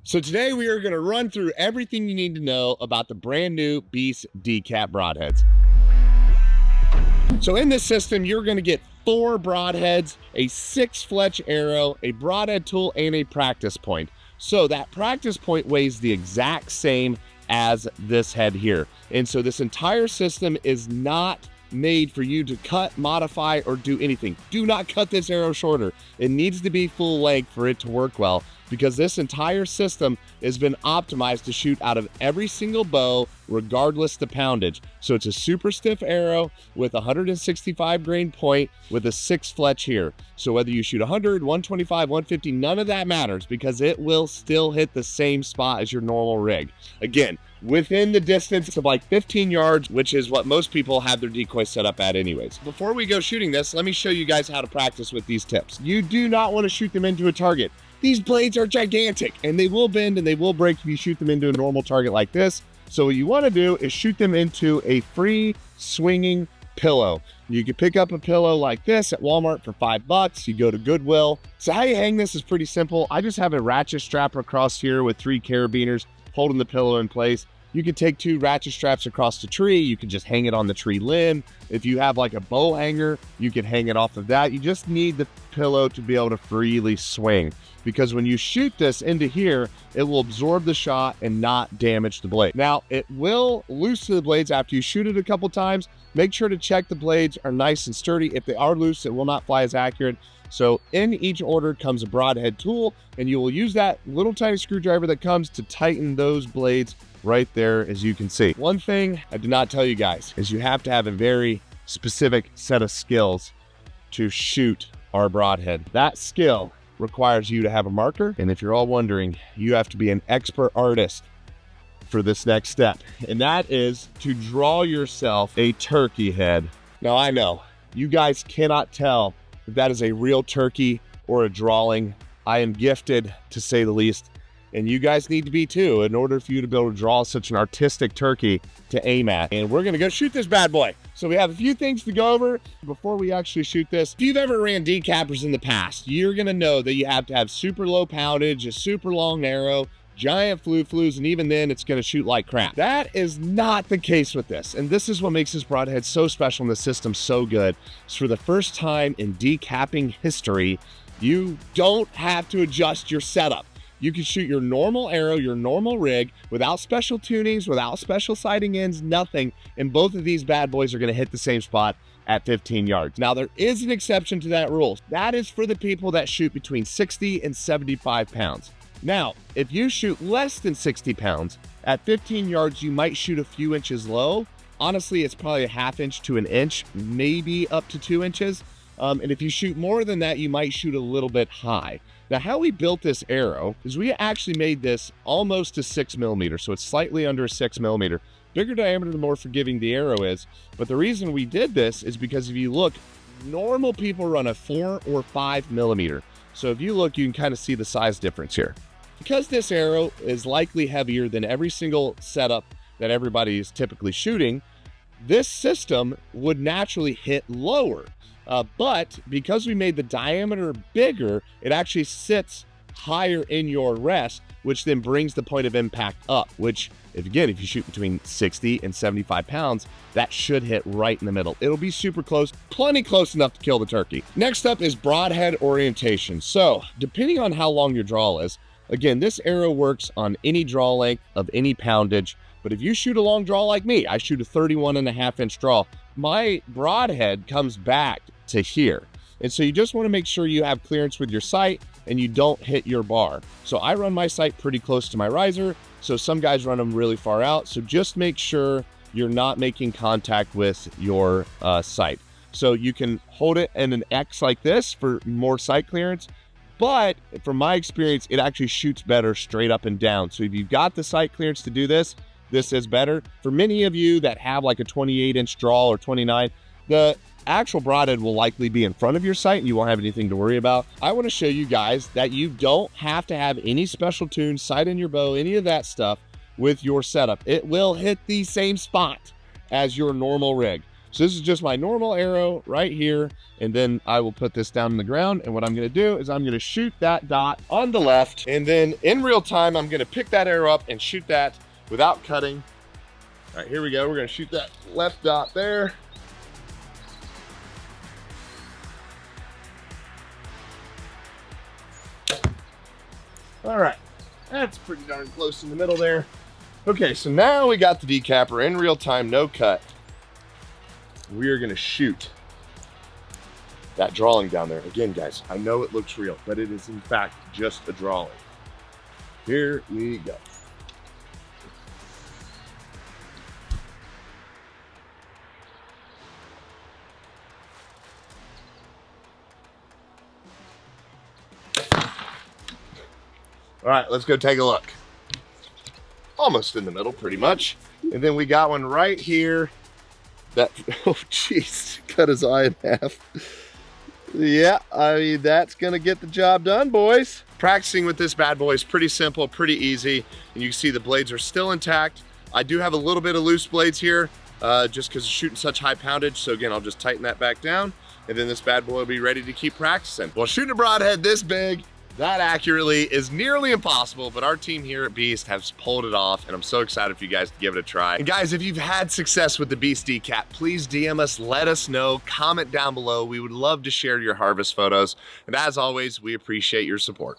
So today we are going to run through everything you need to know about the brand new Beast Decap Broadheads. So in this system, you're going to get 4 broadheads, a 6 fletch arrow, a broadhead tool, and a practice point. So that practice point weighs the exact same as this head here. And so this entire system is not made for you to cut, modify, or do anything. Do not cut this arrow shorter. It needs to be full length for it to work well, because this entire system has been optimized to shoot out of every single bow, regardless the poundage. So it's a super stiff arrow with 165 grain point with a 6 fletch here. So whether you shoot 100, 125, 150, none of that matters, because it will still hit the same spot as your normal rig. Again, within the distance of like 15 yards, which is what most people have their decoy set up at anyways. Before we go shooting this, let me show you guys how to practice with these tips. You do not want to shoot them into a target. These blades are gigantic and they will bend and they will break if you shoot them into a normal target like this. So what you want to do is shoot them into a free swinging pillow. You can pick up a pillow like this at Walmart for $5. You go to Goodwill. So how you hang this is pretty simple. I just have a ratchet strap across here with 3 carabiners holding the pillow in place. You can take 2 ratchet straps across the tree. You can just hang it on the tree limb. If you have like a bow hanger, you can hang it off of that. You just need the pillow to be able to freely swing, because when you shoot this into here, it will absorb the shot and not damage the blade. Now, it will loosen the blades after you shoot it a couple times. Make sure to check the blades are nice and sturdy. If they are loose, it will not fly as accurate. So in each order comes a broadhead tool, and you will use that little tiny screwdriver that comes to tighten those blades right there, as you can see. One thing I did not tell you guys is you have to have a very specific set of skills to shoot our broadhead. That skill requires you to have a marker, and if you're all wondering, you have to be an expert artist for this next step, and that is to draw yourself a turkey head. Now, I know you guys cannot tell if that is a real turkey or a drawing. I am gifted, to say the least, and you guys need to be too, in order for you to be able to draw such an artistic turkey to aim at. And we're gonna go shoot this bad boy. So we have a few things to go over before we actually shoot this. If you've ever ran decappers in the past, you're gonna know that you have to have super low poundage, a super long arrow, giant flues, and even then it's gonna shoot like crap. That is not the case with this. And this is what makes this broadhead so special and the system so good. So for the first time in decapping history, you don't have to adjust your setup. You can shoot your normal arrow, your normal rig, without special tunings, without special sighting ends, nothing. And both of these bad boys are gonna hit the same spot at 15 yards. Now, there is an exception to that rule. That is for the people that shoot between 60 and 75 pounds. Now, if you shoot less than 60 pounds, at 15 yards, you might shoot a few inches low. Honestly, it's probably a ½ inch to an inch, maybe up to 2 inches. And if you shoot more than that, you might shoot a little bit high. Now, how we built this arrow is we actually made this almost a 6mm, so it's slightly under a 6mm. Bigger diameter, the more forgiving the arrow is. But the reason we did this is because if you look, normal people run a 4 or 5mm. So if you look, you can kind of see the size difference here. Because this arrow is likely heavier than every single setup that everybody is typically shooting, this system would naturally hit lower. But because we made the diameter bigger, it actually sits higher in your rest, which then brings the point of impact up, which, if you shoot between 60 and 75 pounds, that should hit right in the middle. It'll be super close, plenty close enough to kill the turkey. Next up is broadhead orientation. So depending on how long your draw is, again, this arrow works on any draw length of any poundage. But if you shoot a long draw like me, I shoot a 31.5 inch draw, my broadhead comes back to here. And so you just want to make sure you have clearance with your sight and you don't hit your bar. So I run my sight pretty close to my riser. So some guys run them really far out. So just make sure you're not making contact with your sight. So you can hold it in an X like this for more sight clearance. But from my experience, it actually shoots better straight up and down. So if you've got the sight clearance to do this, this is better. For many of you that have like a 28 inch draw or 29, the actual broadhead will likely be in front of your sight and you won't have anything to worry about. I want to show you guys that you don't have to have any special tunes, sight in your bow, any of that stuff with your setup. It will hit the same spot as your normal rig. So this is just my normal arrow right here. And then I will put this down on the ground. And what I'm gonna do is I'm gonna shoot that dot on the left. And then in real time, I'm gonna pick that arrow up and shoot that without cutting. All right, here we go. We're gonna shoot that left dot there. All right, that's pretty darn close in the middle there. Okay, so now we got the decapper in real time, no cut. We are gonna shoot that drawing down there. Again, guys, I know it looks real, but it is in fact just a drawing. Here we go. All right, let's go take a look. Almost in the middle, pretty much. And then we got one right here that, oh geez, cut his eye in half. Yeah, I mean, that's gonna get the job done, boys. Practicing with this bad boy is pretty simple, pretty easy. And you can see the blades are still intact. I do have a little bit of loose blades here, just because it's shooting such high poundage. So again, I'll just tighten that back down, and then this bad boy will be ready to keep practicing. Well, shooting a broadhead this big, that accurately is nearly impossible, but our team here at Beast has pulled it off, and I'm so excited for you guys to give it a try. And guys, if you've had success with the Beast Decap, please DM us, let us know, comment down below. We would love to share your harvest photos. And as always, we appreciate your support.